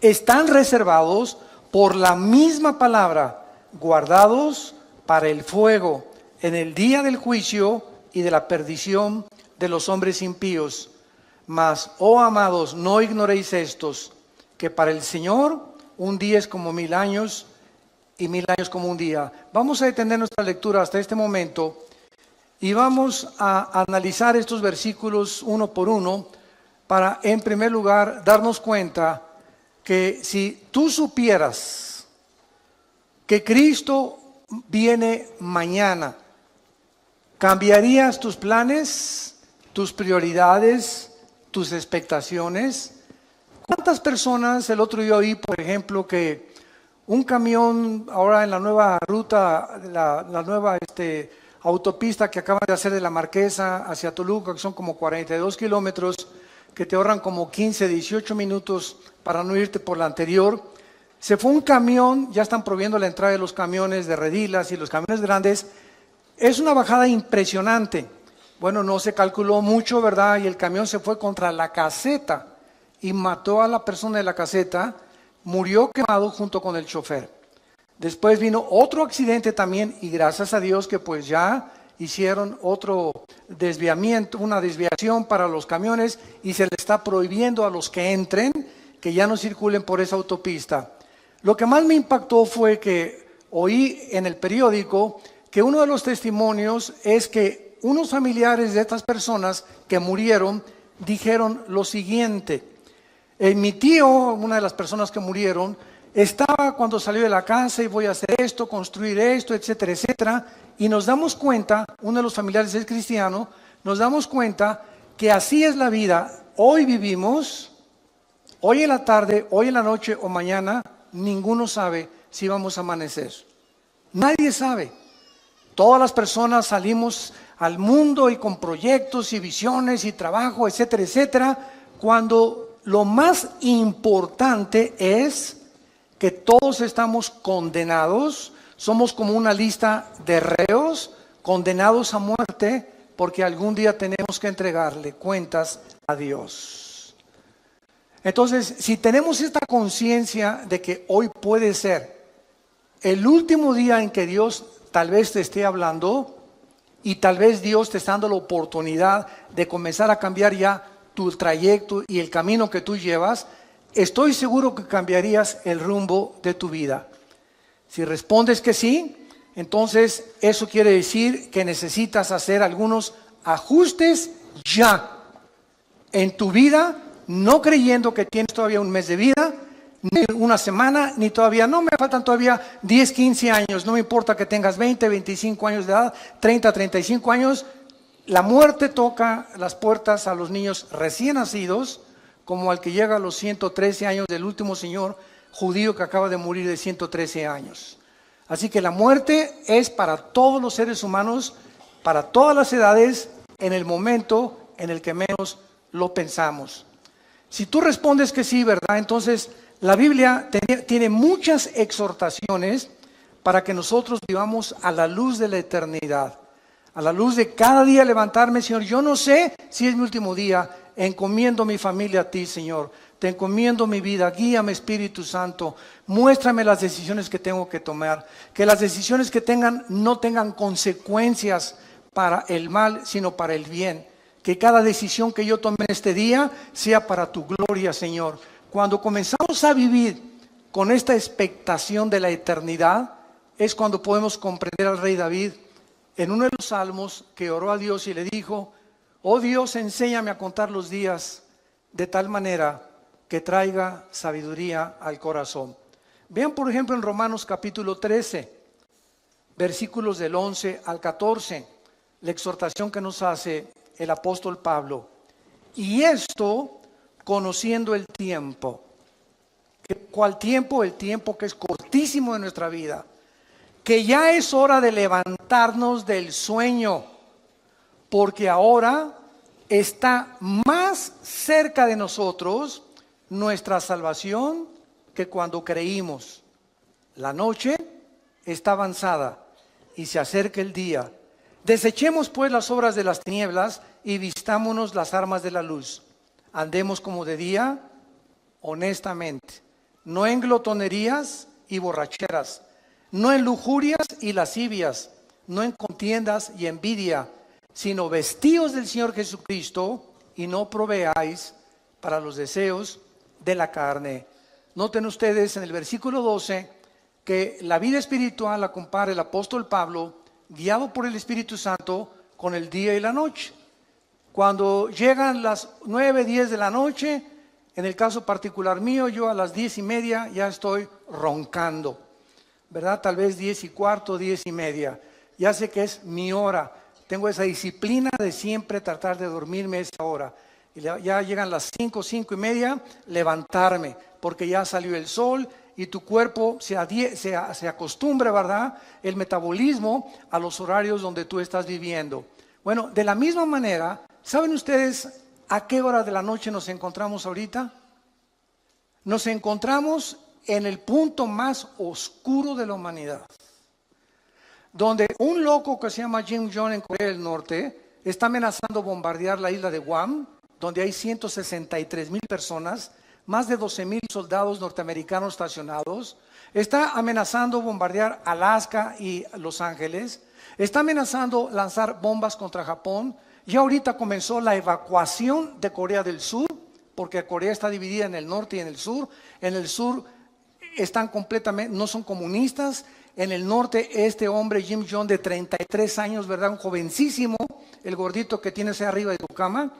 están reservados por la misma palabra, guardados para el fuego en el día del juicio y de la perdición de los hombres impíos. Mas, oh amados, no ignoréis estos, que para el Señor un día es como 1000 años y 1000 años como un día. Vamos a detener nuestra lectura hasta este momento y vamos a analizar estos versículos uno por uno para, en primer lugar, darnos cuenta que si tú supieras que Cristo viene mañana, ¿cambiarías tus planes, tus prioridades, tus expectaciones? ¿Cuántas personas el otro día oí, por ejemplo, que un camión ahora en la nueva ruta, la nueva autopista que acaban de hacer de la Marquesa hacia Toluca, que son como 42 kilómetros, que te ahorran como 15, 18 minutos para no irte por la anterior? Se fue un camión, ya están prohibiendo la entrada de los camiones de redilas y los camiones grandes. Es una bajada impresionante. Bueno, no se calculó mucho, ¿verdad? Y el camión se fue contra la caseta y mató a la persona de la caseta, murió quemado junto con el chofer. Después vino otro accidente también y gracias a Dios que pues ya hicieron otro desviamiento, una desviación para los camiones y se le está prohibiendo a los que entren que ya no circulen por esa autopista. Lo que más me impactó fue que oí en el periódico que uno de los testimonios es que unos familiares de estas personas que murieron dijeron lo siguiente. Mi tío, una de las personas que murieron, estaba cuando salió de la casa y voy a hacer esto, construir esto, etcétera, etcétera. Y nos damos cuenta, uno de los familiares es cristiano, nos damos cuenta que así es la vida. Hoy vivimos, hoy en la tarde, hoy en la noche o mañana, ninguno sabe si vamos a amanecer. Nadie sabe. Todas las personas salimos al mundo y con proyectos y visiones y trabajo, etcétera, etcétera, cuando lo más importante es que todos estamos condenados, somos como una lista de reos condenados a muerte porque algún día tenemos que entregarle cuentas a Dios. Entonces, si tenemos esta conciencia de que hoy puede ser el último día en que Dios tal vez te esté hablando y tal vez Dios te está dando la oportunidad de comenzar a cambiar ya tu trayecto y el camino que tú llevas, estoy seguro que cambiarías el rumbo de tu vida. Si respondes que sí, entonces eso quiere decir que necesitas hacer algunos ajustes ya en tu vida, no creyendo que tienes todavía un mes de vida, ni una semana, ni todavía, no me faltan todavía 10, 15 años, no me importa que tengas 20, 25 años de edad, 30, 35 años, la muerte toca las puertas a los niños recién nacidos, como al que llega a los 113 años del último señor judío que acaba de morir de 113 años. Así que la muerte es para todos los seres humanos, para todas las edades, en el momento en el que menos lo pensamos. Si tú respondes que sí, ¿verdad? Entonces la Biblia tiene muchas exhortaciones para que nosotros vivamos a la luz de la eternidad, a la luz de cada día levantarme, Señor, yo no sé si es mi último día, encomiendo mi familia a ti, Señor, te encomiendo mi vida, guíame Espíritu Santo, muéstrame las decisiones que tengo que tomar, que las decisiones que tengan no tengan consecuencias para el mal, sino para el bien, que cada decisión que yo tome en este día sea para tu gloria, Señor. Cuando comenzamos a vivir con esta expectación de la eternidad, es cuando podemos comprender al rey David en uno de los salmos que oró a Dios y le dijo, oh Dios, enséñame a contar los días de tal manera que traiga sabiduría al corazón. Vean por ejemplo en Romanos capítulo 13, versículos del 11 al 14, la exhortación que nos hace el apóstol Pablo. Y esto conociendo el tiempo. ¿Cuál tiempo? El tiempo que es cortísimo de nuestra vida. Que ya es hora de levantarnos del sueño, porque ahora está más cerca de nosotros nuestra salvación que cuando creímos. La noche está avanzada y se acerca el día. Desechemos pues las obras de las tinieblas y vistámonos las armas de la luz. Andemos como de día, honestamente, no en glotonerías y borracheras, no en lujurias y lascivias, no en contiendas y envidia, sino vestíos del Señor Jesucristo y no proveáis para los deseos de la carne. Noten ustedes en el versículo 12 que la vida espiritual la compara el apóstol Pablo, guiado por el Espíritu Santo, con el día y la noche. Cuando llegan las 9, 10 de la noche, en el caso particular mío, yo a las 10:30 ya estoy roncando, ¿verdad? Tal vez 10:15, 10:30. Ya sé que es mi hora. Tengo esa disciplina de siempre tratar de dormirme esa hora. Y ya llegan las 5, 5:30, levantarme, porque ya salió el sol y tu cuerpo se acostumbra, ¿verdad? El metabolismo a los horarios donde tú estás viviendo. Bueno, de la misma manera, ¿saben ustedes a qué hora de la noche nos encontramos ahorita? Nos encontramos en el punto más oscuro de la humanidad, donde un loco que se llama Kim Jong en Corea del Norte está amenazando bombardear la isla de Guam, donde hay 163,000 personas, más de 12,000 soldados norteamericanos estacionados. Está amenazando bombardear Alaska y Los Ángeles. Está amenazando lanzar bombas contra Japón. Ya ahorita comenzó la evacuación de Corea del Sur, porque Corea está dividida en el norte y en el sur. En el sur están completamente, no son comunistas. En el norte, este hombre, Kim Jong, de 33 años, ¿verdad? Un jovencísimo, el gordito que tienes ahí arriba de tu cama.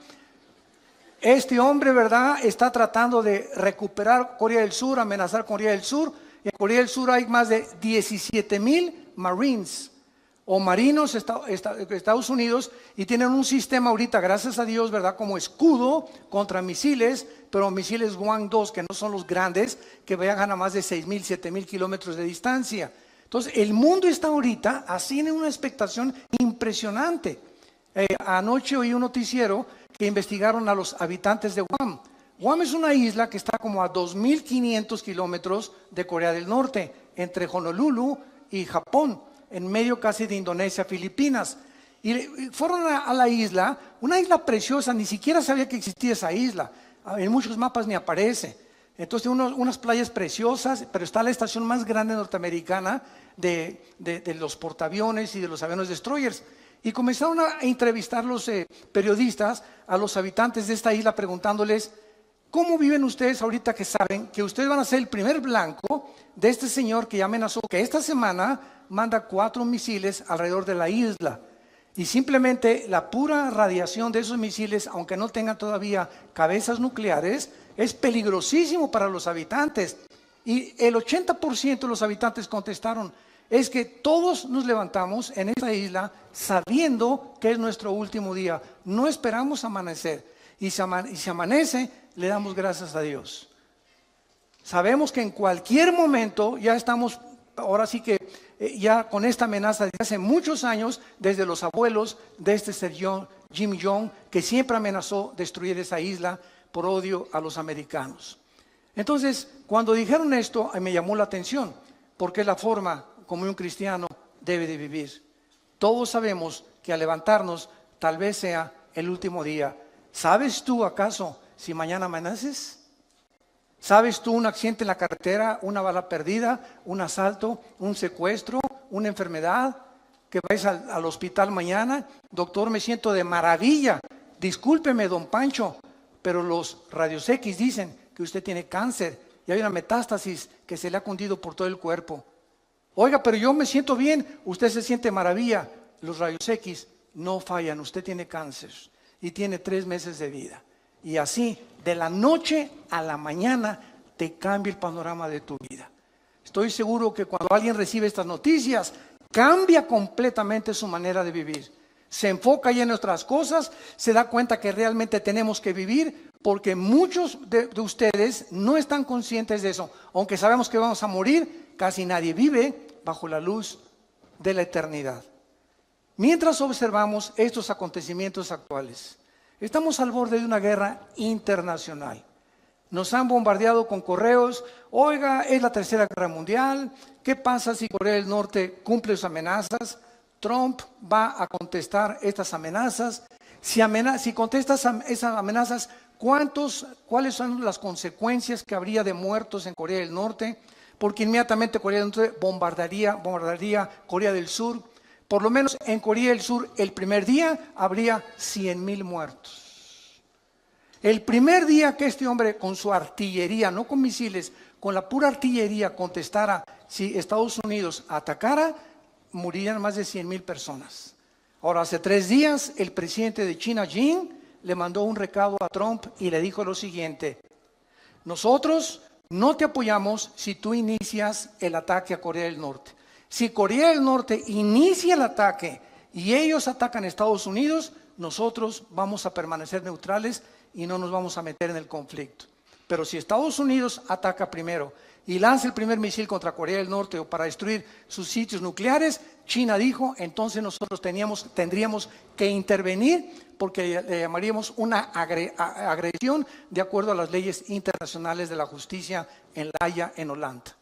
Este hombre, ¿verdad?, está tratando de recuperar Corea del Sur, amenazar Corea del Sur. En Corea del Sur hay más de 17,000 Marines o marinos Estados Unidos, y tienen un sistema ahorita, gracias a Dios, ¿verdad?, como escudo contra misiles, pero misiles Hwang-2, que no son los grandes, que viajan a más de 6,000, 7,000 kilómetros de distancia. Entonces, el mundo está ahorita así en una expectación impresionante. Anoche oí un noticiero que investigaron a los habitantes de Guam. Guam es una isla que está como a 2,500 kilómetros de Corea del Norte, entre Honolulu y Japón, en medio casi de Indonesia, Filipinas. Y fueron a la isla, una isla preciosa, ni siquiera sabía que existía esa isla. En muchos mapas ni aparece. Entonces tiene unas playas preciosas, pero está la estación más grande norteamericana de los portaaviones y de los aviones destroyers. Y comenzaron a entrevistar los periodistas a los habitantes de esta isla, preguntándoles: ¿cómo viven ustedes ahorita que saben que ustedes van a ser el primer blanco de este señor que ya amenazó que esta semana manda 4 misiles alrededor de la isla? Y simplemente la pura radiación de esos misiles, aunque no tengan todavía cabezas nucleares, es peligrosísimo para los habitantes. Y el 80% de los habitantes contestaron: es que todos nos levantamos en esta isla sabiendo que es nuestro último día. No esperamos amanecer. Y si amanece, le damos gracias a Dios. Sabemos que en cualquier momento ya estamos, ahora sí que ya con esta amenaza desde hace muchos años, desde los abuelos de este señor Kim Jong, que siempre amenazó destruir esa isla por odio a los americanos. Entonces, cuando dijeron esto, me llamó la atención, porque es la forma como un cristiano debe de vivir. Todos sabemos que al levantarnos tal vez sea el último día. ¿Sabes tú acaso si mañana amaneces? ¿Sabes tú un accidente en la carretera, una bala perdida, un asalto, un secuestro, una enfermedad? Que vais al hospital mañana: doctor, me siento de maravilla. Discúlpeme, don Pancho, pero los rayos X dicen que usted tiene cáncer y hay una metástasis que se le ha cundido por todo el cuerpo. Oiga, pero yo me siento bien. Usted se siente maravilla. Los rayos X no fallan. Usted tiene cáncer y tiene 3 meses de vida. Y así, de la noche a la mañana, te cambia el panorama de tu vida. Estoy seguro que cuando alguien recibe estas noticias, cambia completamente su manera de vivir. Se enfoca ya en otras cosas, se da cuenta que realmente tenemos que vivir, porque muchos de ustedes no están conscientes de eso. Aunque sabemos que vamos a morir, casi nadie vive bajo la luz de la eternidad. Mientras observamos estos acontecimientos actuales, estamos al borde de una guerra internacional. Nos han bombardeado con correos: oiga, es la tercera guerra mundial. ¿Qué pasa si Corea del Norte cumple sus amenazas? Trump va a contestar estas amenazas. Si contesta esas amenazas, ¿Cuáles son las consecuencias que habría de muertos en Corea del Norte? Porque inmediatamente Corea del Norte bombardearía Corea del Sur. Por lo menos en Corea del Sur, el primer día habría 100,000 muertos. El primer día que este hombre con su artillería, no con misiles, con la pura artillería contestara, si Estados Unidos atacara, morirían más de 100,000 personas. Ahora, hace 3 días, el presidente de China, Xi, le mandó un recado a Trump y le dijo lo siguiente: nosotros no te apoyamos si tú inicias el ataque a Corea del Norte. Si Corea del Norte inicia el ataque y ellos atacan a Estados Unidos, nosotros vamos a permanecer neutrales y no nos vamos a meter en el conflicto. Pero si Estados Unidos ataca primero y lanza el primer misil contra Corea del Norte o para destruir sus sitios nucleares, China dijo, entonces nosotros tendríamos que intervenir porque le llamaríamos una agresión de acuerdo a las leyes internacionales de la justicia en La Haya, en Holanda.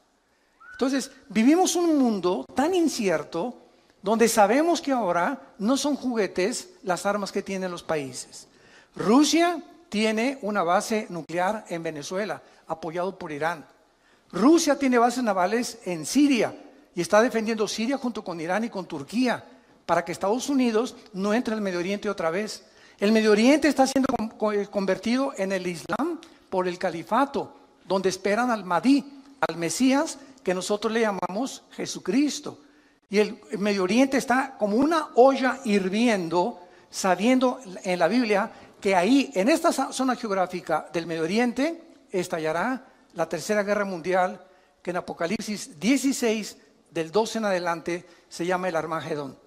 Entonces, vivimos un mundo tan incierto donde sabemos que ahora no son juguetes las armas que tienen los países. Rusia tiene una base nuclear en Venezuela, apoyado por Irán. Rusia tiene bases navales en Siria y está defendiendo Siria junto con Irán y con Turquía para que Estados Unidos no entre al Medio Oriente otra vez. El Medio Oriente está siendo convertido en el Islam por el califato, donde esperan al Mahdi, al Mesías, que nosotros le llamamos Jesucristo. Y el Medio Oriente está como una olla hirviendo, sabiendo en la Biblia que ahí, en esta zona geográfica del Medio Oriente, estallará la Tercera Guerra Mundial, que en Apocalipsis 16, del 12 en adelante, se llama el Armagedón.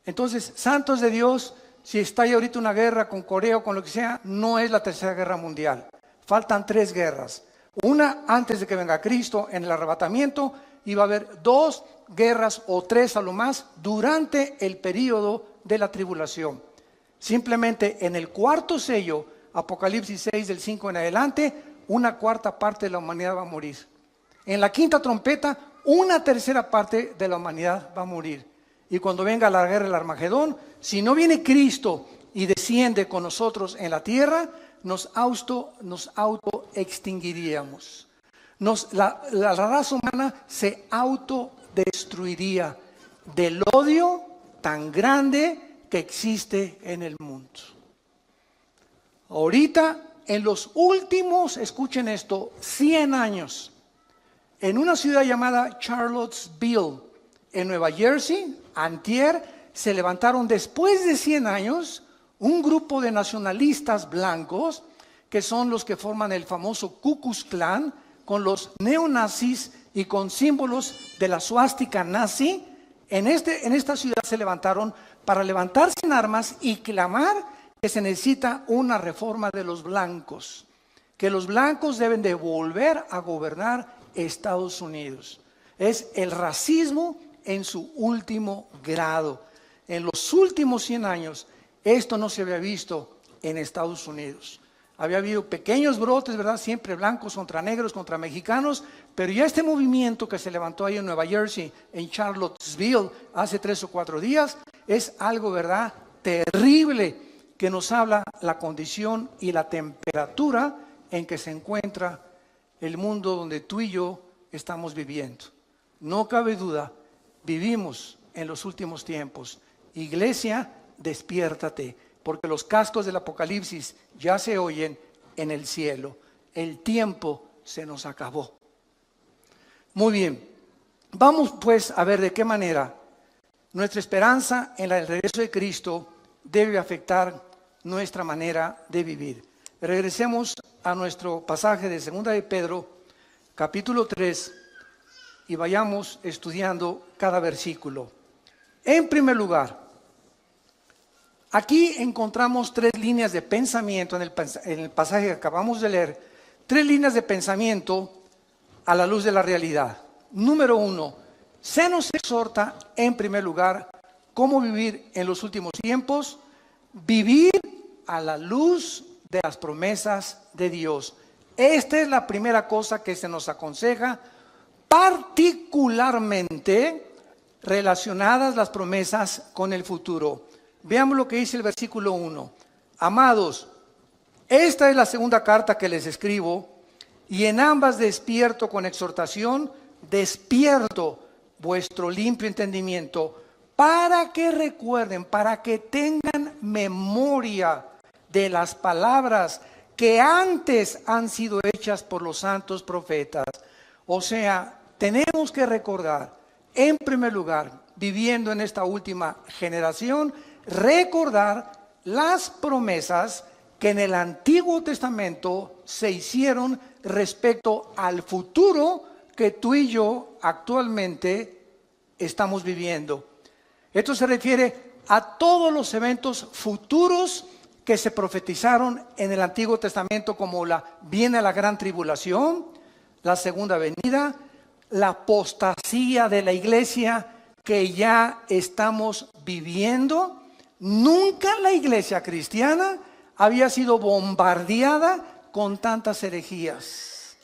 Entonces, santos de Dios, si estalla ahorita una guerra con Corea o con lo que sea, no es la Tercera Guerra Mundial. Faltan 3 guerras. Una antes de que venga Cristo en el arrebatamiento, y va a haber 2 guerras o 3 a lo más durante el periodo de la tribulación. Simplemente en el 4º sello, Apocalipsis 6 del 5 en adelante, 1/4 parte de la humanidad va a morir. En la 5ª trompeta, 1/3 parte de la humanidad va a morir. Y cuando venga la guerra del Armagedón, si no viene Cristo y desciende con nosotros en la tierra, nos auto extinguiríamos. La raza humana se autodestruiría del odio tan grande que existe en el mundo. Ahorita, en los últimos, escuchen esto, 100 años, en una ciudad llamada Charlottesville, en Nueva Jersey, antier, se levantaron después de 100 años un grupo de nacionalistas blancos que son los que forman el famoso Ku Klux Klan, con los neonazis y con símbolos de la suástica nazi. En esta ciudad se levantaron para levantarse en armas y clamar que se necesita una reforma de los blancos, que los blancos deben de volver a gobernar Estados Unidos. Es el racismo en su último grado. En los últimos 100 años, esto no se había visto en Estados Unidos. Había habido pequeños brotes, ¿verdad? Siempre blancos contra negros, contra mexicanos, pero ya este movimiento que se levantó ahí en Nueva Jersey, en Charlottesville, hace 3 o 4 días, es algo, ¿verdad?, terrible, que nos habla la condición y la temperatura en que se encuentra el mundo donde tú y yo estamos viviendo. No cabe duda, vivimos en los últimos tiempos. Iglesia, despiértate, porque los cascos del Apocalipsis ya se oyen en el cielo. El tiempo se nos acabó. Muy bien, vamos pues a ver de qué manera nuestra esperanza en el regreso de Cristo debe afectar nuestra manera de vivir. Regresemos a nuestro pasaje de 2 de Pedro, capítulo 3, y vayamos estudiando cada versículo. En primer lugar, aquí encontramos 3 líneas de pensamiento en el pasaje que acabamos de leer, 3 líneas de pensamiento a la luz de la realidad. Número 1, se nos exhorta en primer lugar cómo vivir en los últimos tiempos, vivir a la luz de las promesas de Dios. Esta es la primera cosa que se nos aconseja, particularmente relacionadas las promesas con el futuro. Veamos lo que dice el versículo 1. Amados, Esta es la segunda carta que les escribo, y en ambas despierto con exhortación, despierto vuestro limpio entendimiento, para que recuerden, para que tengan memoria de las palabras que antes han sido hechas por los santos profetas. O sea, tenemos que recordar, en primer lugar, viviendo en esta última generación, recordar las promesas que en el Antiguo Testamento se hicieron respecto al futuro que tú y yo actualmente estamos viviendo. Esto se refiere a todos los eventos futuros que se profetizaron en el Antiguo Testamento, como viene la gran tribulación, la segunda venida, la apostasía de la iglesia que ya estamos viviendo. Nunca la iglesia cristiana había sido bombardeada con tantas herejías,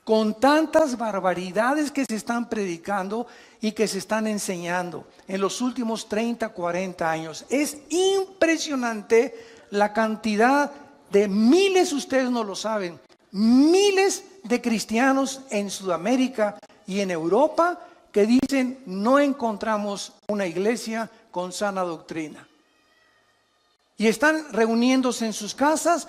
con tantas barbaridades que se están predicando y que se están enseñando en los últimos 30, 40 años. Es impresionante la cantidad de miles, ustedes no lo saben, miles de cristianos en Sudamérica y en Europa que dicen: no encontramos una iglesia con sana doctrina. Y están reuniéndose en sus casas,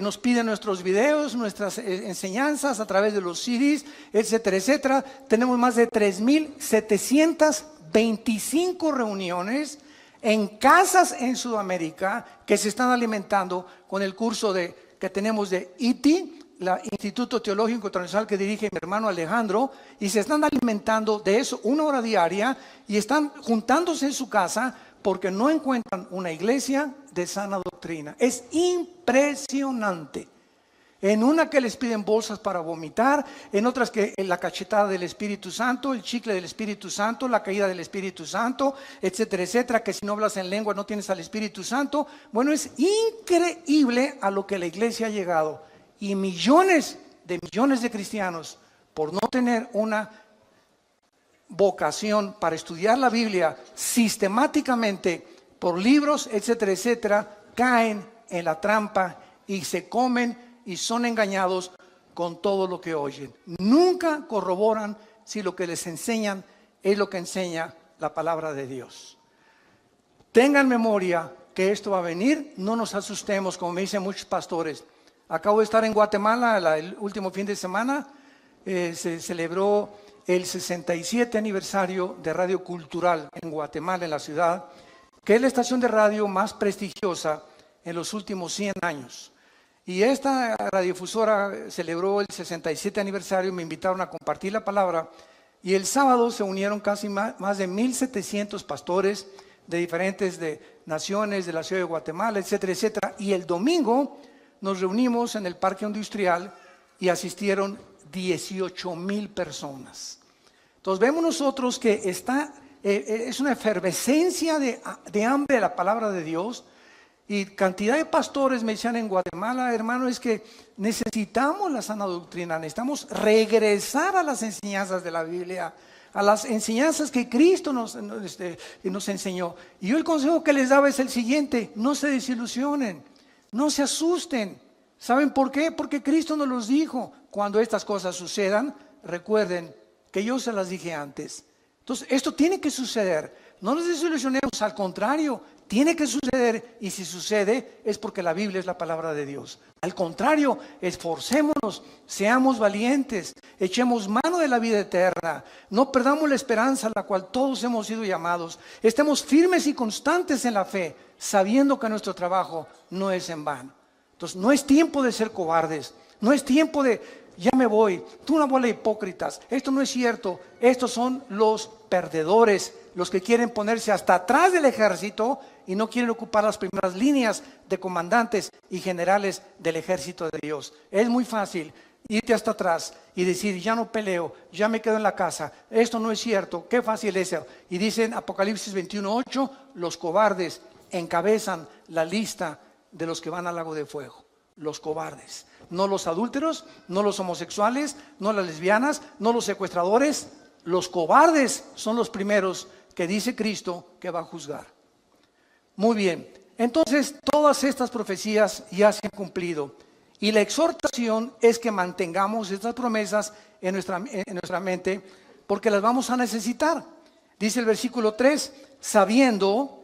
nos piden nuestros videos, nuestras enseñanzas a través de los CDs, etcétera, etcétera. Tenemos más de 3,725 reuniones en casas en Sudamérica que se están alimentando con el curso que tenemos de ITI, el Instituto Teológico Internacional que dirige mi hermano Alejandro, y se están alimentando de eso 1 hora diaria, y están juntándose en su casa porque no encuentran una iglesia de sana doctrina. Es impresionante. En una que les piden bolsas para vomitar, en otras que la cachetada del Espíritu Santo, el chicle del Espíritu Santo, la caída del Espíritu Santo, etcétera, etcétera, que si no hablas en lengua no tienes al Espíritu Santo. Bueno, es increíble a lo que la iglesia ha llegado. Y millones de cristianos, por no tener una vocación para estudiar la Biblia sistemáticamente por libros, etcétera, etcétera, caen en la trampa y se comen y son engañados con todo lo que oyen. Nunca corroboran si lo que les enseñan es lo que enseña la palabra de Dios. Tengan memoria que esto va a venir, no nos asustemos, como me dicen muchos pastores. Acabo de estar en Guatemala el último fin de semana, se celebró el 67 aniversario de Radio Cultural en Guatemala, en la ciudad, que es la estación de radio más prestigiosa en los últimos 100 años. Y esta radiodifusora celebró el 67 aniversario, me invitaron a compartir la palabra, y el sábado se unieron casi más de 1,700 pastores de diferentes naciones, de la ciudad de Guatemala, etcétera, etcétera. Y el domingo nos reunimos en el Parque Industrial y asistieron 18,000 personas. Entonces vemos nosotros que es una efervescencia de hambre de la palabra de Dios. Y cantidad de pastores me decían en Guatemala: hermano, es que necesitamos la sana doctrina, necesitamos regresar a las enseñanzas de la Biblia, a las enseñanzas que Cristo nos enseñó. Y yo el consejo que les daba es el siguiente: no se desilusionen, no se asusten. ¿Saben por qué? Porque Cristo nos los dijo: cuando estas cosas sucedan, recuerden que yo se las dije antes. Entonces esto tiene que suceder. No nos desilusionemos, al contrario, tiene que suceder, y si sucede es porque la Biblia es la palabra de Dios. Al contrario, esforcémonos, seamos valientes, echemos mano de la vida eterna, no perdamos la esperanza a la cual todos hemos sido llamados, estemos firmes y constantes en la fe, sabiendo que nuestro trabajo no es en vano. Entonces no es tiempo de ser cobardes, no es tiempo de ya me voy, tú una bola de hipócritas, esto no es cierto. Estos son los perdedores, los que quieren ponerse hasta atrás del ejército y no quieren ocupar las primeras líneas de comandantes y generales del ejército de Dios. Es muy fácil irte hasta atrás y decir: ya no peleo, ya me quedo en la casa, esto no es cierto, qué fácil es eso. Y dicen Apocalipsis 21:8, los cobardes encabezan la lista de los que van al lago de fuego. Los cobardes, no los adúlteros, no los homosexuales, no las lesbianas, no los secuestradores. Los cobardes son los primeros que dice Cristo que va a juzgar. Muy bien, Entonces, todas estas profecías ya se han cumplido. Y la exhortación es que mantengamos estas promesas en nuestra mente, porque las vamos a necesitar. Dice el versículo 3, sabiendo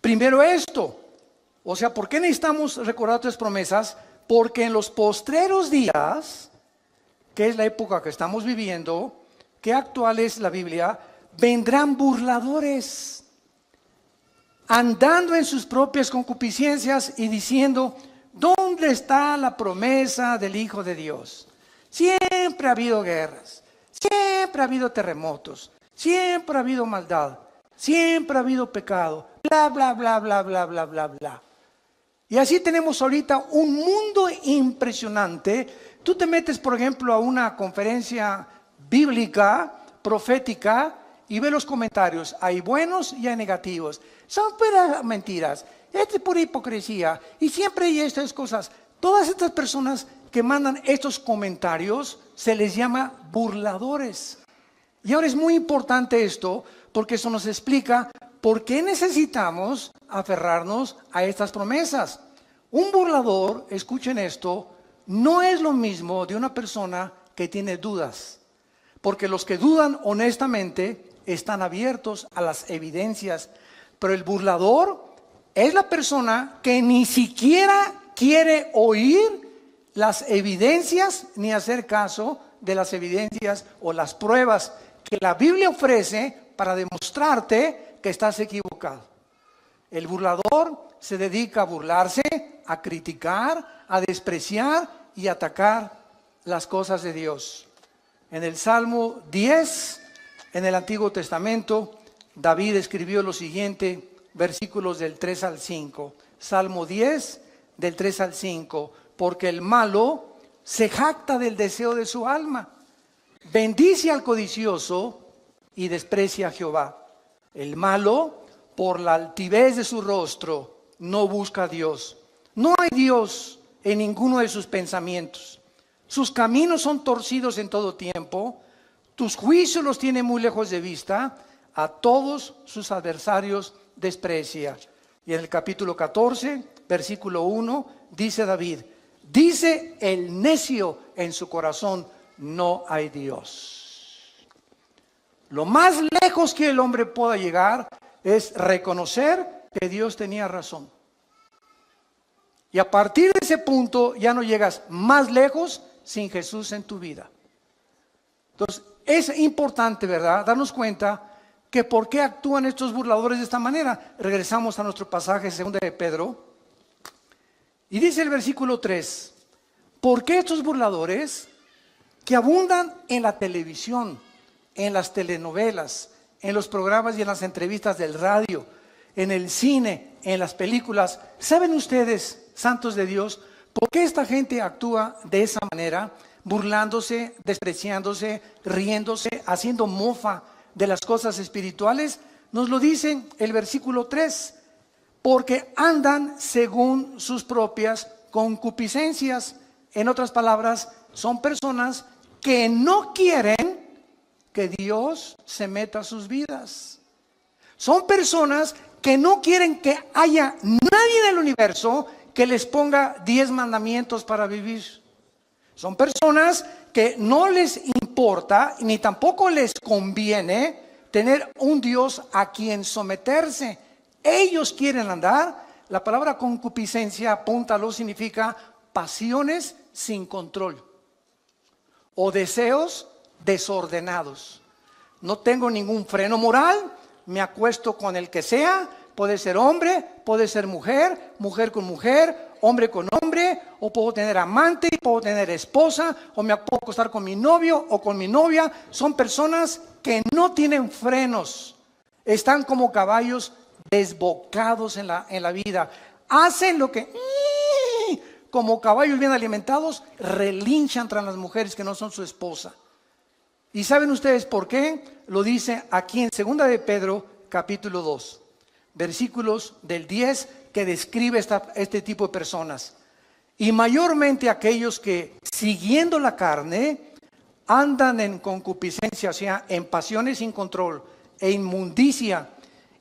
primero esto. O sea, ¿por qué necesitamos recordar estas promesas? Porque en los postreros días, que es la época que estamos viviendo, que actual es la Biblia, vendrán burladores, andando en sus propias concupiscencias y diciendo, ¿dónde está la promesa del Hijo de Dios? Siempre ha habido guerras, siempre ha habido terremotos, siempre ha habido maldad, siempre ha habido pecado, bla, bla, bla, bla, bla, bla, bla, bla. Y así tenemos ahorita un mundo impresionante. Tú te metes, por ejemplo, a una conferencia bíblica, profética, y ve los comentarios. Hay buenos y hay negativos. Son puras mentiras. Esto es pura hipocresía. Y siempre hay estas cosas. Todas estas personas que mandan estos comentarios se les llama burladores. Y ahora es muy importante esto, porque eso nos explica por qué necesitamos aferrarnos a estas promesas. Un burlador, escuchen esto, no es lo mismo de una persona que tiene dudas. Porque los que dudan honestamente están abiertos a las evidencias. Pero el burlador es la persona que ni siquiera quiere oír las evidencias ni hacer caso de las evidencias o las pruebas que la Biblia ofrece para demostrarte que estás equivocado. El burlador se dedica a burlarse, a criticar, a despreciar y atacar las cosas de Dios. En el Salmo 10, en el Antiguo Testamento, David escribió lo siguiente, versículos del 3 al 5. Salmo 10, del 3 al 5. Porque el malo se jacta del deseo de su alma, bendice al codicioso y desprecia a Jehová. El malo, por la altivez de su rostro, no busca a Dios. No hay Dios en ninguno de sus pensamientos. Sus caminos son torcidos en todo tiempo. Tus juicios los tiene muy lejos de vista. A todos sus adversarios desprecia. Y en el capítulo 14, versículo 1, dice David, dice el necio en su corazón, no hay Dios. Lo más lejos que el hombre pueda llegar es reconocer que Dios tenía razón. Y a partir de ese punto ya no llegas más lejos sin Jesús en tu vida. Entonces es importante, ¿verdad?, darnos cuenta que por qué actúan estos burladores de esta manera. Regresamos a nuestro pasaje 2 de Pedro. Y dice el versículo 3, ¿por qué estos burladores que abundan en la televisión, en las telenovelas, en los programas y en las entrevistas del radio, en el cine, en las películas? ¿Saben ustedes, santos de Dios, por qué esta gente actúa de esa manera? Burlándose, despreciándose, riéndose, haciendo mofa de las cosas espirituales. Nos lo dice el versículo 3, porque andan según sus propias concupiscencias. En otras palabras, son personas que no quieren que Dios se meta a sus vidas. Son personas que no quieren que haya nadie en el universo que les ponga 10 mandamientos para vivir. Son personas que no les importa ni tampoco les conviene tener un Dios a quien someterse. Ellos quieren andar. La palabra concupiscencia, apúntalo, significa pasiones sin control o deseos desordenados. No tengo ningún freno moral, me acuesto con el que sea, puede ser hombre, puede ser mujer, mujer con mujer, hombre con hombre, o puedo tener amante, puedo tener esposa, o me puedo acostar con mi novio o con mi novia. Son personas que no tienen frenos, están como caballos desbocados en la vida, hacen lo que, como caballos bien alimentados, relinchan tras las mujeres que no son su esposa. ¿Y saben ustedes por qué? Lo dice aquí en 2 de Pedro, capítulo 2, versículos del 10, que describe este tipo de personas. Y mayormente aquellos que, siguiendo la carne, andan en concupiscencia, o sea, en pasiones sin control, e inmundicia,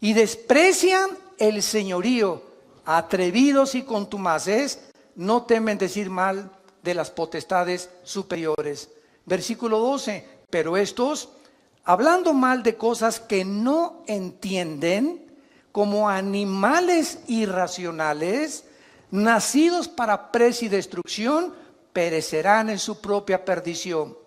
y desprecian el señorío, Atrevidos y contumaces, no temen decir mal de las potestades superiores. Versículo 12, pero estos, hablando mal de cosas que no entienden, como animales irracionales, nacidos para presa y destrucción, perecerán en su propia perdición,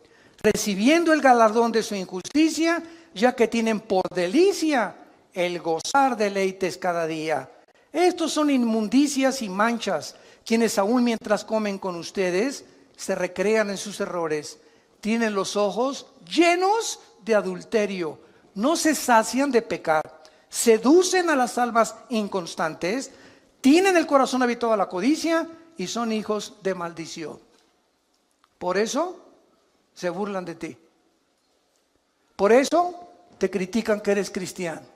recibiendo el galardón de su injusticia, ya que tienen por delicia el gozar deleites cada día. Estos son inmundicias y manchas, quienes aún mientras comen con ustedes, se recrean en sus errores. Tienen los ojos llenos de adulterio, no se sacian de pecar, seducen a las almas inconstantes, tienen el corazón habituado a la codicia y son hijos de maldición. Por eso se burlan de ti. Por eso te critican que eres cristiano.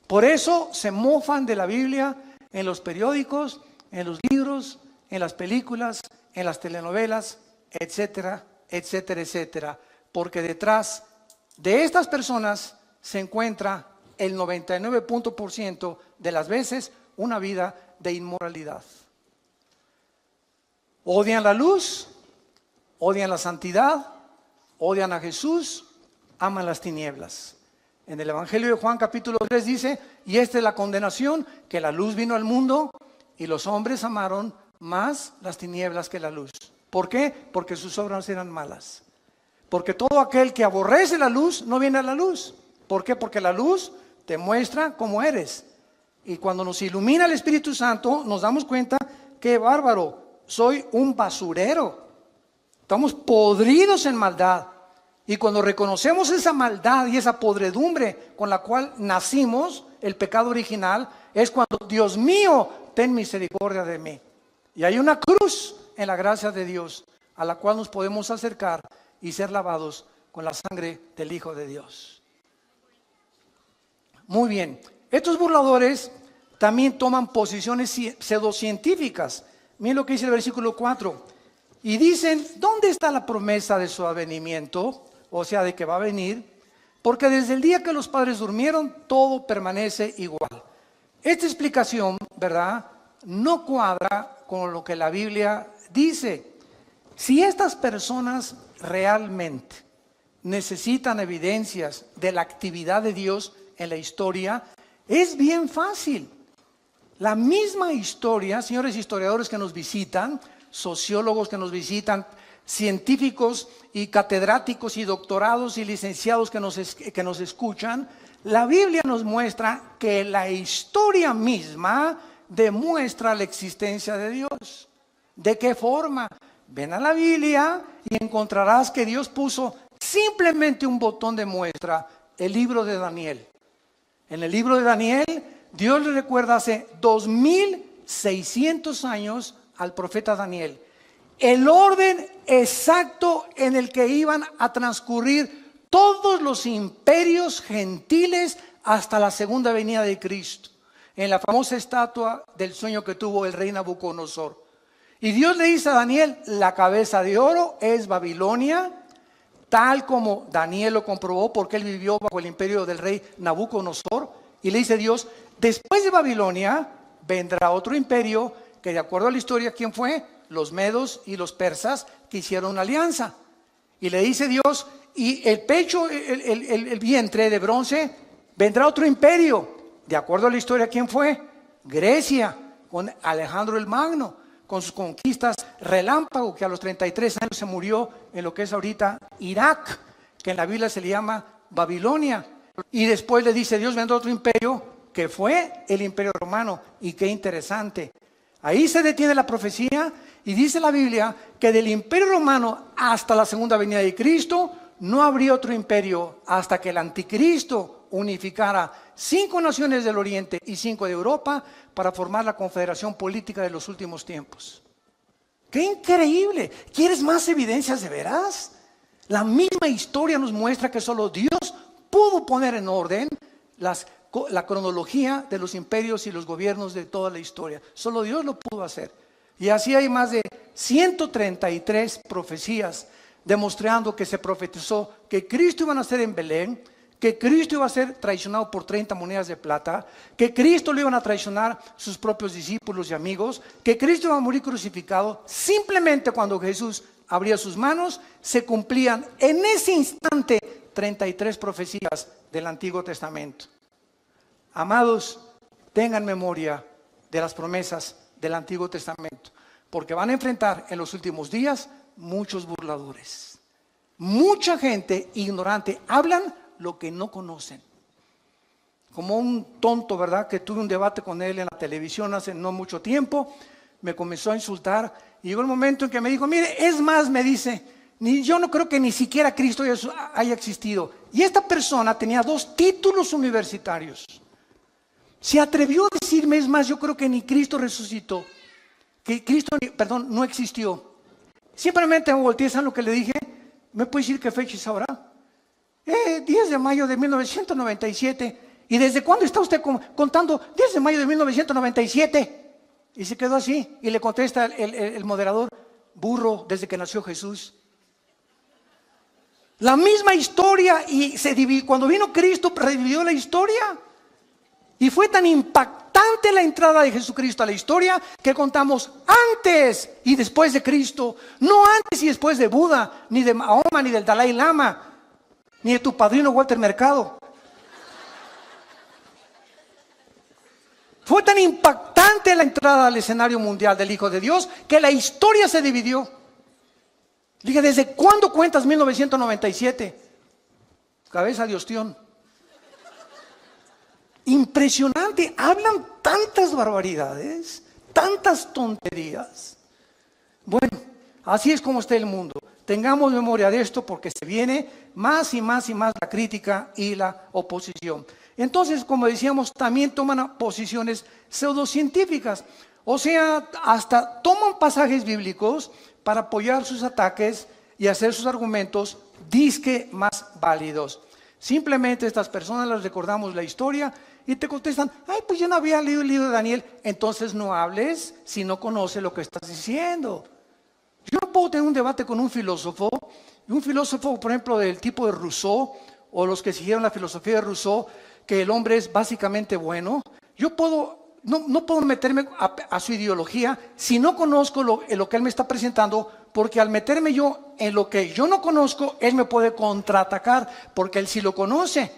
Por eso se mofan de la Biblia en los periódicos, en los libros, en las películas, en las telenovelas, etcétera, etcétera, etcétera. Porque detrás de estas personas se encuentra el 99% de las veces una vida de inmoralidad. Odian la luz, odian la santidad, odian a Jesús, aman las tinieblas. En el Evangelio de Juan capítulo 3 dice, y esta es la condenación, que la luz vino al mundo y los hombres amaron más las tinieblas que la luz. ¿Por qué? Porque sus obras eran malas. Porque todo aquel que aborrece la luz no viene a la luz. ¿Por qué? Porque la luz te muestra cómo eres. Y cuando nos ilumina el Espíritu Santo, nos damos cuenta que bárbaro, soy un basurero. Estamos podridos en maldad. Y cuando reconocemos esa maldad y esa podredumbre con la cual nacimos, el pecado original, es cuando, Dios mío, ten misericordia de mí. Y hay una cruz en la gracia de Dios a la cual nos podemos acercar y ser lavados con la sangre del Hijo de Dios. Muy bien, estos burladores también toman posiciones pseudocientíficas. Miren lo que dice el versículo 4. Y dicen, ¿dónde está la promesa de su advenimiento? O sea, de que va a venir. Porque desde el día que los padres durmieron, todo permanece igual. Esta explicación, ¿verdad?, no cuadra con lo que la Biblia dice. Si estas personas realmente necesitan evidencias de la actividad de Dios en la historia, es bien fácil. La misma historia, señores historiadores que nos visitan, sociólogos que nos visitan, científicos y catedráticos y doctorados y licenciados que nos escuchan, la Biblia nos muestra que la historia misma demuestra la existencia de Dios. ¿De qué forma? Ven a la Biblia y encontrarás que Dios puso simplemente un botón de muestra, el libro de Daniel. En el libro de Daniel, Dios le recuerda hace 2600 años al profeta Daniel el orden exacto en el que iban a transcurrir todos los imperios gentiles hasta la segunda venida de Cristo, en la famosa estatua del sueño que tuvo el rey Nabucodonosor. Y Dios le dice a Daniel, la cabeza de oro es Babilonia, tal como Daniel lo comprobó porque él vivió bajo el imperio del rey Nabucodonosor. Y le dice Dios, después de Babilonia vendrá otro imperio que, de acuerdo a la historia, ¿quién fue? Los medos y los persas, que hicieron una alianza. Y le dice Dios, y el pecho, el vientre de bronce, vendrá otro imperio. De acuerdo a la historia, ¿quién fue? Grecia, con Alejandro el Magno, con sus conquistas relámpago, que a los 33 años se murió en lo que es ahorita Irak, que en la Biblia se le llama Babilonia. Y después le dice Dios, vendrá otro imperio, que fue el imperio romano. Y qué interesante. Ahí se detiene la profecía y dice la Biblia que del imperio romano hasta la segunda venida de Cristo no habría otro imperio hasta que el anticristo unificara 5 naciones del oriente y 5 de Europa para formar la confederación política de los últimos tiempos. ¡Qué increíble! ¿Quieres más evidencias de veras? La misma historia nos muestra que solo Dios pudo poner en orden la cronología de los imperios y los gobiernos de toda la historia. Solo Dios lo pudo hacer. Y así hay más de 133 profecías demostrando que se profetizó que Cristo iba a nacer en Belén, que Cristo iba a ser traicionado por 30 monedas de plata, que Cristo lo iban a traicionar sus propios discípulos y amigos, que Cristo iba a morir crucificado. Simplemente cuando Jesús abría sus manos, se cumplían en ese instante 33 profecías del Antiguo Testamento. Amados, tengan memoria de las promesas del Antiguo Testamento, porque van a enfrentar en los últimos días muchos burladores. Mucha gente ignorante, hablan lo que no conocen. Como un tonto, ¿verdad? Que tuve un debate con él en la televisión hace no mucho tiempo, me comenzó a insultar y llegó el momento en que me dijo, mire, es más, me dice, yo no creo que ni siquiera Cristo haya existido. Y esta persona tenía 2 títulos universitarios. Se atrevió a decirme, es más, yo creo que ni Cristo resucitó, que Cristo, no existió. Simplemente me volteé, ¿saben lo que le dije? ¿Me puede decir qué fecha es ahora? 10 de mayo de 1997. ¿Y desde cuándo está usted contando 10 de mayo de 1997? Y se quedó así. Y le contesta el moderador, burro, desde que nació Jesús. La misma historia, y cuando vino Cristo revivió la historia. Y fue tan impactante la entrada de Jesucristo a la historia que contamos antes y después de Cristo. No antes y después de Buda, ni de Mahoma, ni del Dalai Lama, ni de tu padrino Walter Mercado. Fue tan impactante la entrada al escenario mundial del Hijo de Dios que la historia se dividió. Dije, ¿desde cuándo cuentas 1997? Cabeza de ostión. Impresionante, hablan tantas barbaridades, tantas tonterías. Bueno, así es como está el mundo. Tengamos memoria de esto porque se viene más y más y más la crítica y la oposición. Entonces, como decíamos, también toman posiciones pseudocientíficas. O sea, hasta toman pasajes bíblicos para apoyar sus ataques y hacer sus argumentos disque más válidos. Simplemente estas personas les recordamos la historia y te contestan, ay, pues yo no había leído el libro de Daniel. Entonces no hables si no conoces lo que estás diciendo. Yo no puedo tener un debate con un filósofo, por ejemplo, del tipo de Rousseau, o los que siguieron la filosofía de Rousseau, que el hombre es básicamente bueno. Yo no puedo meterme a su ideología si no conozco lo que él me está presentando, porque al meterme yo en lo que yo no conozco, él me puede contraatacar, porque él sí lo conoce.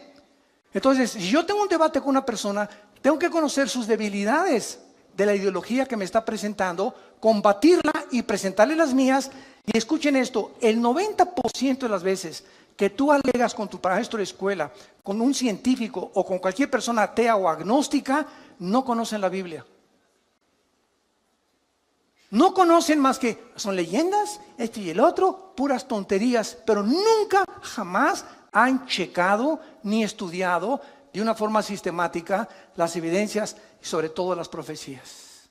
Entonces, si yo tengo un debate con una persona, tengo que conocer sus debilidades de la ideología que me está presentando, combatirla y presentarle las mías. Y escuchen esto, el 90% de las veces que tú alegas con tu maestro de escuela, con un científico o con cualquier persona atea o agnóstica, no conocen la Biblia. No conocen más que son leyendas, esto y el otro, puras tonterías, pero nunca, jamás han checado ni estudiado de una forma sistemática las evidencias y sobre todo las profecías.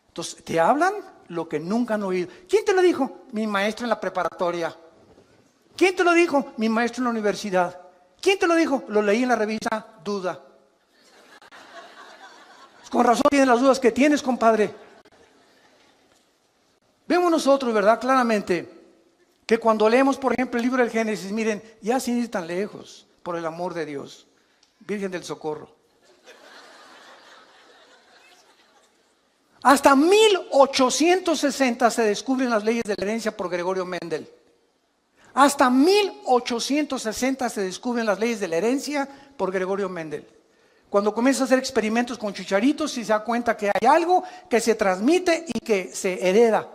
Entonces, te hablan lo que nunca han oído. ¿Quién te lo dijo? Mi maestro en la preparatoria. ¿Quién te lo dijo? Mi maestro en la universidad. ¿Quién te lo dijo? Lo leí en la revista Duda. Con razón tienes las dudas que tienes, compadre. Vemos nosotros, ¿verdad? Claramente que cuando leemos, por ejemplo, el libro del Génesis, miren, ya sin ir tan lejos, por el amor de Dios, Virgen del Socorro. Hasta 1860 se descubren las leyes de la herencia por Gregorio Mendel. Hasta 1860 se descubren las leyes de la herencia por Gregorio Mendel. Cuando comienza a hacer experimentos con chicharitos y se da cuenta que hay algo que se transmite y que se hereda.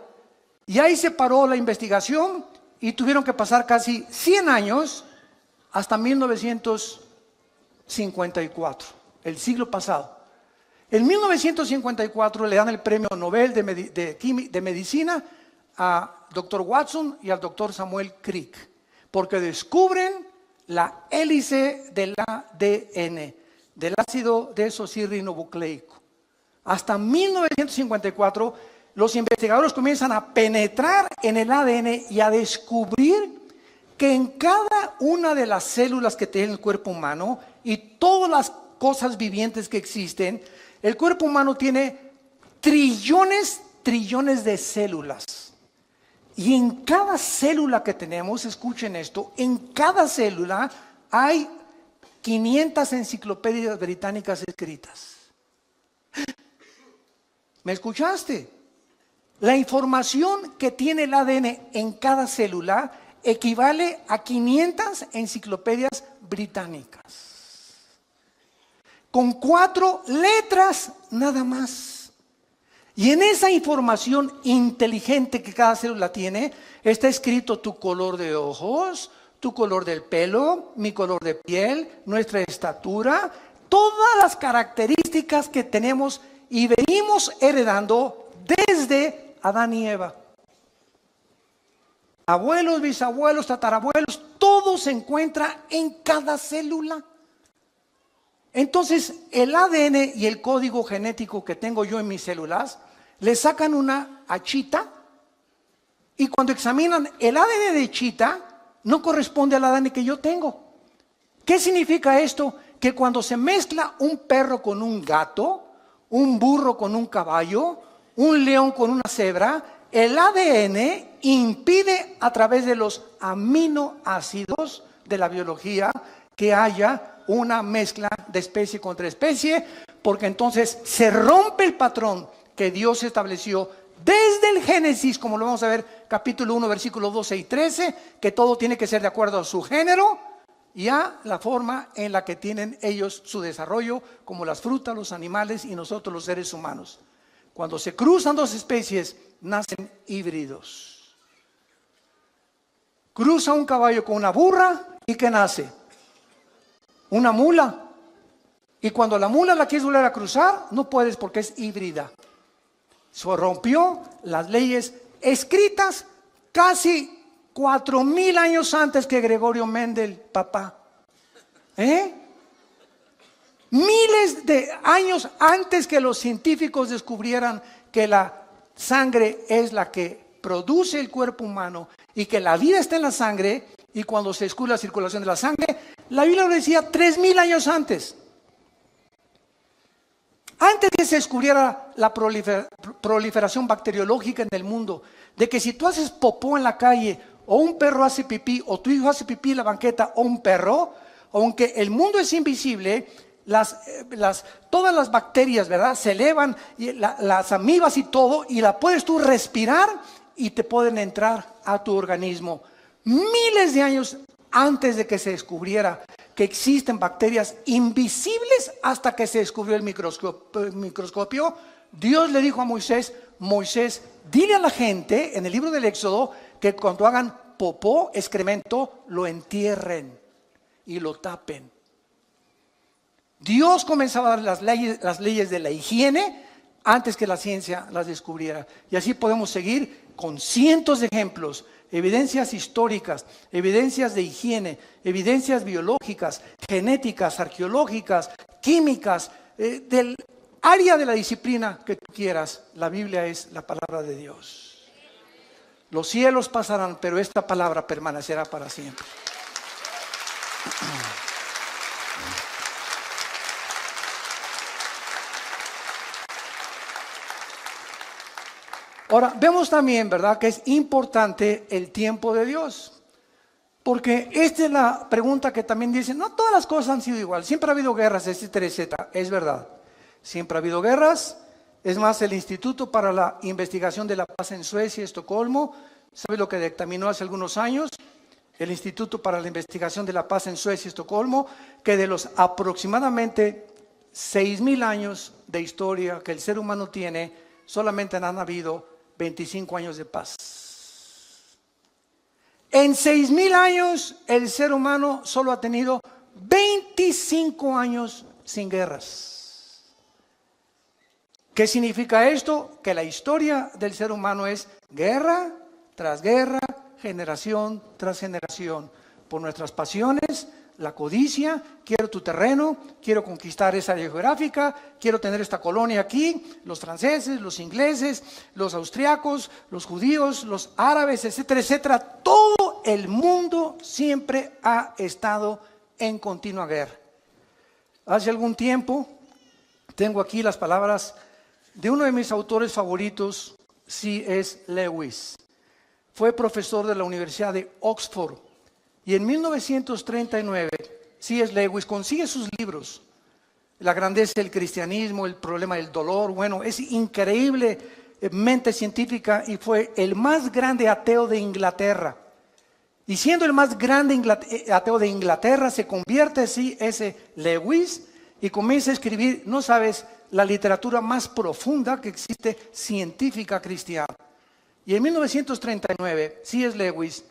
Y ahí se paró la investigación y tuvieron que pasar casi 100 años hasta 1954, el siglo pasado. En 1954 le dan el premio Nobel de Medicina a Dr. Watson y al Dr. Samuel Crick, porque descubren la hélice del ADN, del ácido desoxirribonucleico. Hasta 1954 los investigadores comienzan a penetrar en el ADN y a descubrir que en cada una de las células que tiene el cuerpo humano y todas las cosas vivientes que existen, el cuerpo humano tiene trillones de células. Y en cada célula que tenemos, escuchen esto, en cada célula hay 500 enciclopedias británicas escritas. ¿Me escuchaste? La información que tiene el ADN en cada célula equivale a 500 enciclopedias británicas. Con 4 letras nada más. Y en esa información inteligente que cada célula tiene, está escrito tu color de ojos, tu color del pelo, mi color de piel, nuestra estatura, todas las características que tenemos y venimos heredando desde Adán y Eva. Abuelos, bisabuelos, tatarabuelos, todo se encuentra en cada célula. Entonces, el ADN y el código genético que tengo yo en mis células, le sacan una a Chita, y cuando examinan el ADN de Chita, no corresponde al ADN que yo tengo. ¿Qué significa esto? Que cuando se mezcla un perro con un gato, un burro con un caballo, un león con una cebra, el ADN impide a través de los aminoácidos de la biología que haya una mezcla de especie contra especie, porque entonces se rompe el patrón que Dios estableció desde el Génesis, como lo vamos a ver, capítulo 1, versículos 12 y 13, que todo tiene que ser de acuerdo a su género y a la forma en la que tienen ellos su desarrollo, como las frutas, los animales y nosotros los seres humanos. Cuando se cruzan dos especies, nacen híbridos. Cruza un caballo con una burra y ¿qué nace? Una mula. Y cuando la mula la quieres volver a cruzar, no puedes porque es híbrida. Se rompió las leyes escritas casi 4000 años antes que Gregorio Mendel, papá. Miles de años antes que los científicos descubrieran que la sangre es la que produce el cuerpo humano y que la vida está en la sangre, y cuando se descubre la circulación de la sangre, la Biblia lo decía 3000 años antes. Antes que se descubriera la proliferación bacteriológica en el mundo, de que si tú haces popó en la calle, o un perro hace pipí, o tu hijo hace pipí en la banqueta, o un perro, aunque el mundo es invisible, todas las bacterias, ¿verdad?, se elevan, y las amibas y todo, y la puedes tú respirar y te pueden entrar a tu organismo. Miles de años antes de que se descubriera que existen bacterias invisibles, hasta que se descubrió el microscopio, Dios le dijo a Moisés: Moisés, dile a la gente en el libro del Éxodo que cuando hagan popó, excremento, lo entierren y lo tapen. Dios comenzaba a dar las leyes de la higiene antes que la ciencia las descubriera. Y así podemos seguir con cientos de ejemplos, evidencias históricas, evidencias de higiene, evidencias biológicas, genéticas, arqueológicas, químicas, del área de la disciplina que tú quieras. La Biblia es la palabra de Dios. Los cielos pasarán, pero esta palabra permanecerá para siempre. Ahora, vemos también, ¿verdad?, que es importante el tiempo de Dios. Porque esta es la pregunta que también dicen: no todas las cosas han sido igual, siempre ha habido guerras, etcétera, etcétera. Es verdad, siempre ha habido guerras. Es más, el Instituto para la Investigación de la Paz en Suecia, Estocolmo, ¿sabe lo que dictaminó hace algunos años? El Instituto para la Investigación de la Paz en Suecia, Estocolmo, que de los aproximadamente 6000 años de historia que el ser humano tiene, solamente han habido 25 años de paz. En 6000 años el ser humano solo ha tenido 25 años sin guerras. ¿Qué significa esto? Que la historia del ser humano es guerra tras guerra, generación tras generación, por nuestras pasiones, la codicia. Quiero tu terreno, quiero conquistar esa área geográfica, quiero tener esta colonia aquí. Los franceses, los ingleses, los austriacos, los judíos, los árabes, etcétera, etcétera. Todo el mundo siempre ha estado en continua guerra. Hace algún tiempo, tengo aquí las palabras de uno de mis autores favoritos, C.S. Lewis. Fue profesor de la Universidad de Oxford. Y en 1939 C.S. Lewis, consigue sus libros. La grandeza del cristianismo, el problema del dolor. Bueno, es increíble mente científica y fue el más grande ateo de Inglaterra. Y siendo el más grande ateo de Inglaterra, se convierte C.S. Lewis y comienza a escribir, no sabes, la literatura más profunda que existe científica cristiana. Y en 1939, C.S. Lewis,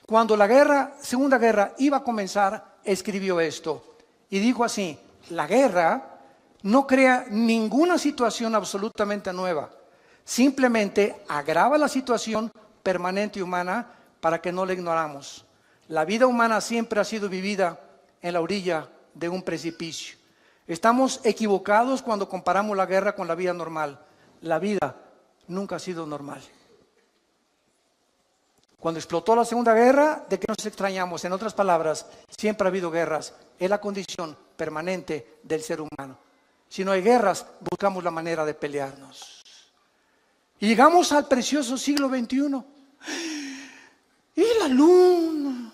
cuando la Segunda Guerra iba a comenzar, escribió esto. Y dijo así: la guerra no crea ninguna situación absolutamente nueva. Simplemente agrava la situación permanente humana para que no la ignoramos. La vida humana siempre ha sido vivida en la orilla de un precipicio. Estamos equivocados cuando comparamos la guerra con la vida normal. La vida nunca ha sido normal. Cuando explotó la Segunda Guerra, ¿de qué nos extrañamos? En otras palabras, siempre ha habido guerras. Es la condición permanente del ser humano. Si no hay guerras, buscamos la manera de pelearnos. Y llegamos al precioso siglo XXI. Y la luna,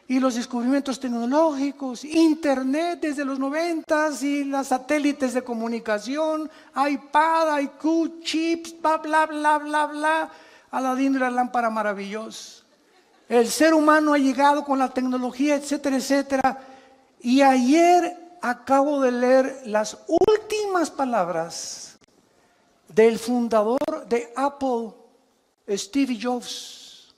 y los descubrimientos tecnológicos, internet desde los 90s, y los satélites de comunicación, iPad, IQ, chips, bla, bla, bla, bla, bla. Aladín y la lámpara maravillosa. El ser humano ha llegado con la tecnología, etcétera, etcétera. Y ayer acabo de leer las últimas palabras del fundador de Apple, Steve Jobs,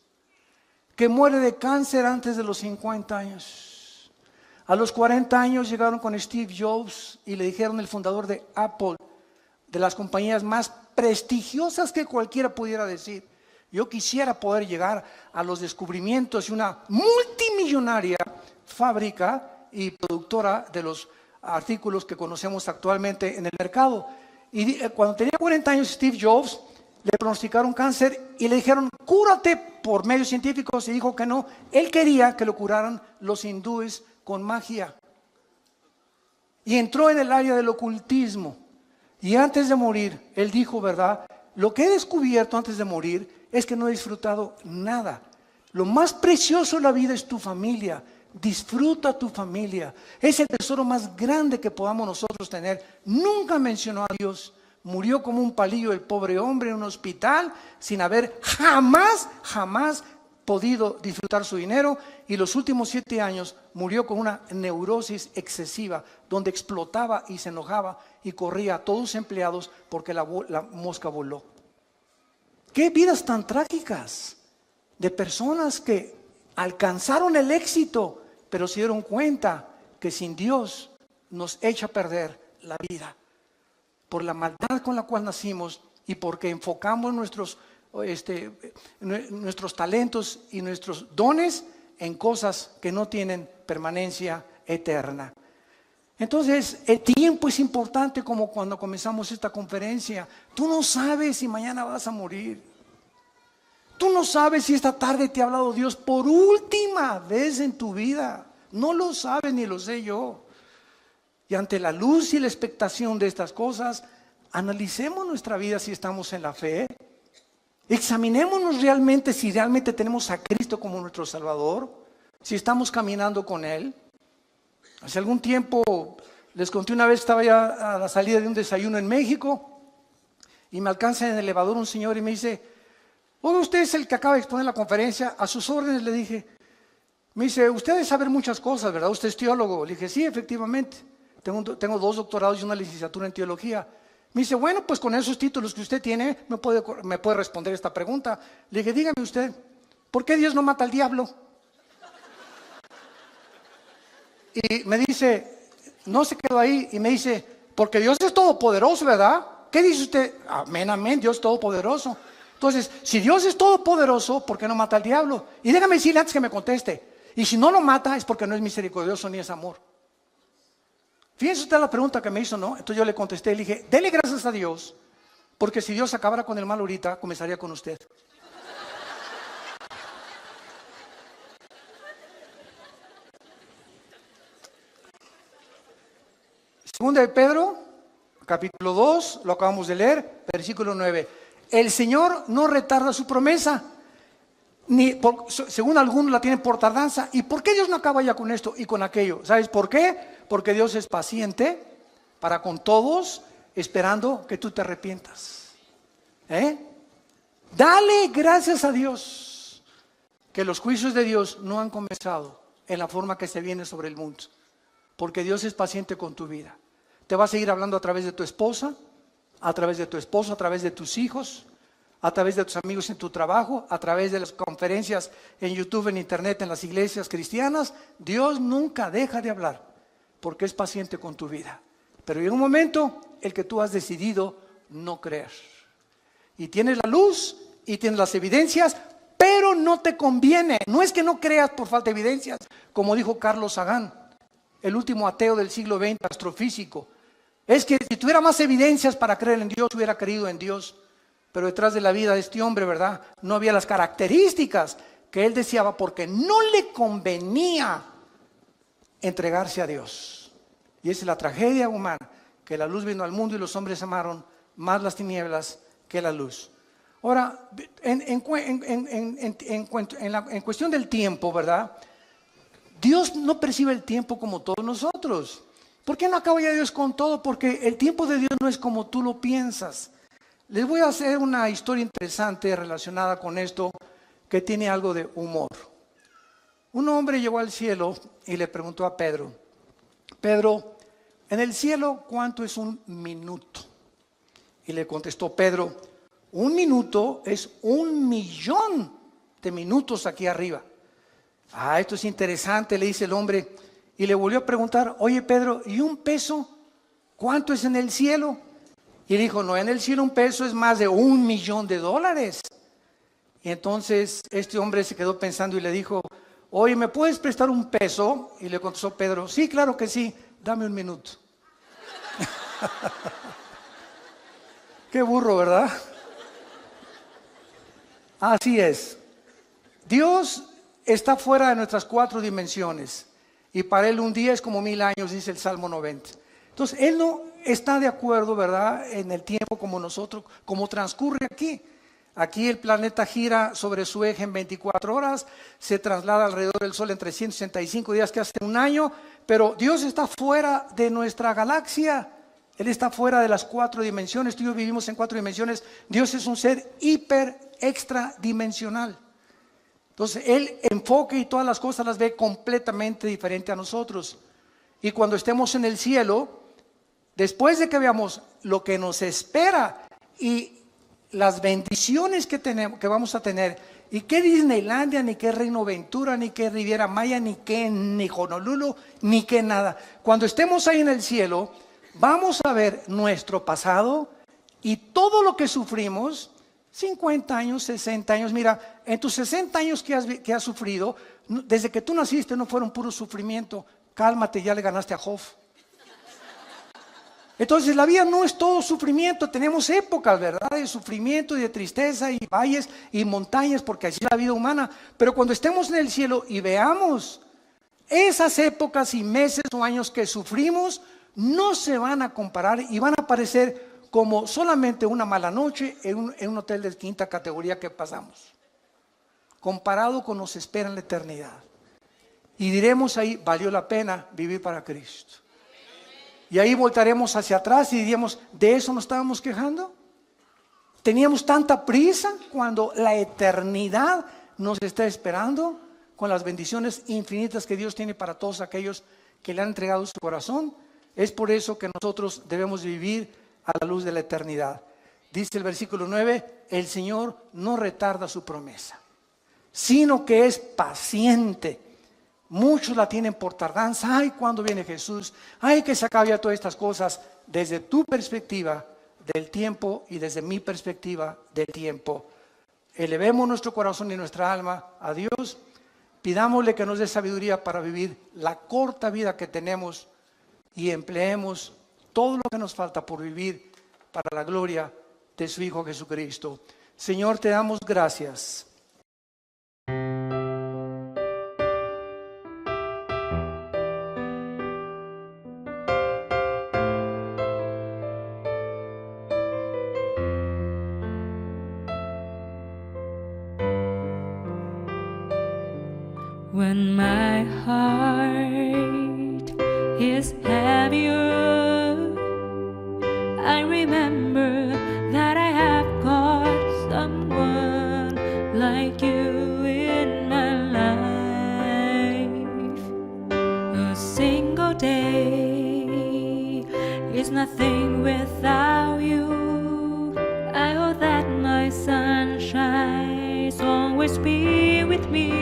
que muere de cáncer antes de los 50 años. A los 40 años llegaron con Steve Jobs y le dijeron, el fundador de Apple, de las compañías más prestigiosas que cualquiera pudiera decir: yo quisiera poder llegar a los descubrimientos y una multimillonaria fábrica y productora de los artículos que conocemos actualmente en el mercado. Y cuando tenía 40 años, Steve Jobs le pronosticaron cáncer y le dijeron, cúrate por medios científicos, y dijo que no. Él quería que lo curaran los hindúes con magia. Y entró en el área del ocultismo. Y antes de morir, él dijo, ¿verdad? Lo que he descubierto antes de morir es que no he disfrutado nada. Lo más precioso de la vida es tu familia. Disfruta tu familia. Es el tesoro más grande que podamos nosotros tener. Nunca mencionó a Dios. Murió como un palillo el pobre hombre en un hospital sin haber jamás podido disfrutar su dinero. Y los últimos 7 años murió con una neurosis excesiva, donde explotaba y se enojaba y corría a todos sus empleados porque la mosca voló. Qué vidas tan trágicas de personas que alcanzaron el éxito, pero se dieron cuenta que sin Dios nos echa a perder la vida. Por la maldad con la cual nacimos y porque enfocamos nuestros talentos y nuestros dones en cosas que no tienen permanencia eterna. Entonces, el tiempo es importante, como cuando comenzamos esta conferencia. Tú no sabes si mañana vas a morir. Tú no sabes si esta tarde te ha hablado Dios por última vez en tu vida. No lo sabes ni lo sé yo. Y ante la luz y la expectación de estas cosas, analicemos nuestra vida si estamos en la fe. Examinémonos realmente si realmente tenemos a Cristo como nuestro Salvador, si estamos caminando con Él. Hace algún tiempo, les conté una vez, estaba ya a la salida de un desayuno en México y me alcanza en el elevador un señor y me dice, oiga, usted es el que acaba de exponer la conferencia, a sus órdenes. Le dije, me dice, usted debe saber muchas cosas, ¿verdad? Usted es teólogo. Le dije, sí, efectivamente, tengo 2 doctorados y una licenciatura en teología. Me dice, bueno, pues con esos títulos que usted tiene, me puede responder esta pregunta. Le dije, dígame usted, ¿por qué Dios no mata al diablo? Y me dice, no se quedó ahí, y me dice, porque Dios es todopoderoso, ¿verdad? ¿Qué dice usted? Amén, amén, Dios es todopoderoso. Entonces, si Dios es todopoderoso, ¿por qué no mata al diablo? Y déjame decirle antes que me conteste, y si no lo mata es porque no es misericordioso ni es amor. Fíjense usted la pregunta que me hizo, ¿no? Entonces yo le contesté y le dije, dele gracias a Dios, porque si Dios acabara con el mal ahorita, comenzaría con usted. Segunda de Pedro, capítulo 2, lo acabamos de leer, versículo 9. El Señor no retarda su promesa, según algunos la tienen por tardanza. ¿Y por qué Dios no acaba ya con esto y con aquello? ¿Sabes por qué? Porque Dios es paciente para con todos, esperando que tú te arrepientas. Dale gracias a Dios que los juicios de Dios no han comenzado en la forma que se viene sobre el mundo, porque Dios es paciente con tu vida. Te va a seguir hablando a través de tu esposa, a través de tu esposo, a través de tus hijos, a través de tus amigos en tu trabajo, a través de las conferencias en YouTube, en internet, en las iglesias cristianas. Dios nunca deja de hablar, porque es paciente con tu vida. Pero llega un momento el que tú has decidido no creer. Y tienes la luz y tienes las evidencias, pero no te conviene. No es que no creas por falta de evidencias, como dijo Carlos Sagan, el último ateo del siglo XX, astrofísico. Es que si tuviera más evidencias para creer en Dios, hubiera creído en Dios. Pero detrás de la vida de este hombre, ¿verdad?, no había las características que él deseaba, porque no le convenía entregarse a Dios. Y esa es la tragedia humana, que la luz vino al mundo y los hombres amaron más las tinieblas que la luz. Ahora, en cuestión del tiempo, ¿verdad?, Dios no percibe el tiempo como todos nosotros. ¿Por qué no acaba ya Dios con todo? Porque el tiempo de Dios no es como tú lo piensas. Les voy a hacer una historia interesante relacionada con esto, que tiene algo de humor. Un hombre llegó al cielo y le preguntó a Pedro: Pedro, en el cielo, ¿cuánto es un minuto? Y le contestó Pedro: un minuto es 1.000.000 de minutos aquí arriba. Esto es interesante, le dice el hombre, y le volvió a preguntar: oye Pedro, ¿y un peso? ¿Cuánto es en el cielo? Y dijo: no, en el cielo un peso es más de $1.000.000. Y entonces este hombre se quedó pensando y le dijo: oye, ¿me puedes prestar un peso? Y le contestó Pedro: sí, claro que sí, dame un minuto. Qué burro, ¿verdad? Así es. Dios está fuera de nuestras 4 dimensiones, y para Él un día es como 1.000 años, dice el Salmo 90. Entonces Él no está de acuerdo, ¿verdad?, en el tiempo como nosotros, como transcurre aquí. Aquí el planeta gira sobre su eje en 24 horas, se traslada alrededor del Sol en 365 días, que hace un año. Pero Dios está fuera de nuestra galaxia. Él está fuera de las 4 dimensiones. Tú y yo vivimos en 4 dimensiones. Dios es un ser extradimensional. Entonces Él enfoca y todas las cosas las ve completamente diferente a nosotros. Y cuando estemos en el cielo, después de que veamos lo que nos espera y las bendiciones que vamos a tener, y qué Disneylandia, ni qué Reino Ventura, ni qué Riviera Maya, ni Honolulu, ni qué nada. Cuando estemos ahí en el cielo, vamos a ver nuestro pasado y todo lo que sufrimos, 50 años, 60 años. Mira, en tus 60 años que has sufrido, desde que tú naciste no fueron puro sufrimiento. Cálmate, ya le ganaste a Job. Entonces la vida no es todo sufrimiento. Tenemos épocas, ¿verdad?, de sufrimiento y de tristeza, y valles y montañas, porque así es la vida humana. Pero cuando estemos en el cielo y veamos esas épocas y meses o años que sufrimos, no se van a comparar y van a parecer como solamente una mala noche en un hotel de 5ª categoría que pasamos, comparado con nos espera en la eternidad. Y diremos ahí: valió la pena vivir para Cristo. Y ahí voltaremos hacia atrás y diríamos: ¿de eso nos estábamos quejando? ¿Teníamos tanta prisa cuando la eternidad nos está esperando, con las bendiciones infinitas que Dios tiene para todos aquellos que le han entregado su corazón? Es por eso que nosotros debemos vivir a la luz de la eternidad. Dice el versículo 9: el Señor no retarda su promesa, sino que es paciente. Muchos la tienen por tardanza. Ay, ¿cuándo viene Jesús? Ay, que se acabe todas estas cosas. Desde tu perspectiva del tiempo y desde mi perspectiva del tiempo, elevemos nuestro corazón y nuestra alma a Dios. Pidámosle que nos dé sabiduría para vivir la corta vida que tenemos, y empleemos todo lo que nos falta por vivir para la gloria de su Hijo Jesucristo. Señor, te damos gracias. When my heart is heavier, I remember that I have got someone like you in my life. A single day is nothing without you. I hope that my sunshine always be with me.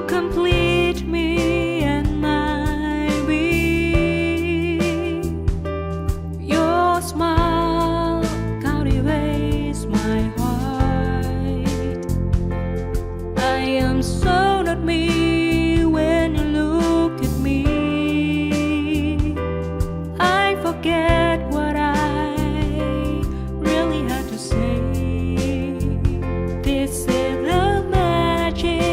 Complete me and my being. Your smile cultivates my heart. I am so not me when you look at me. I forget what I really had to say. This is the magic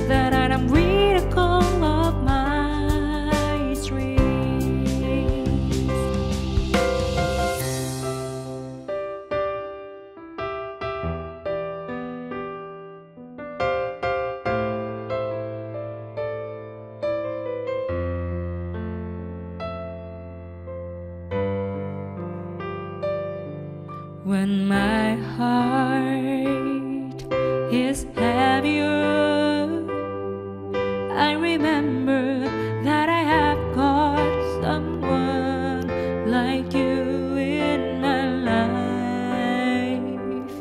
that I am miracle of my dreams. When my heart is heavier, I remember that I have got someone like you in my life.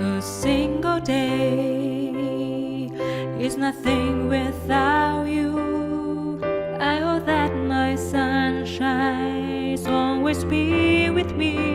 A single day is nothing without you. I hope that my sunshine always be with me.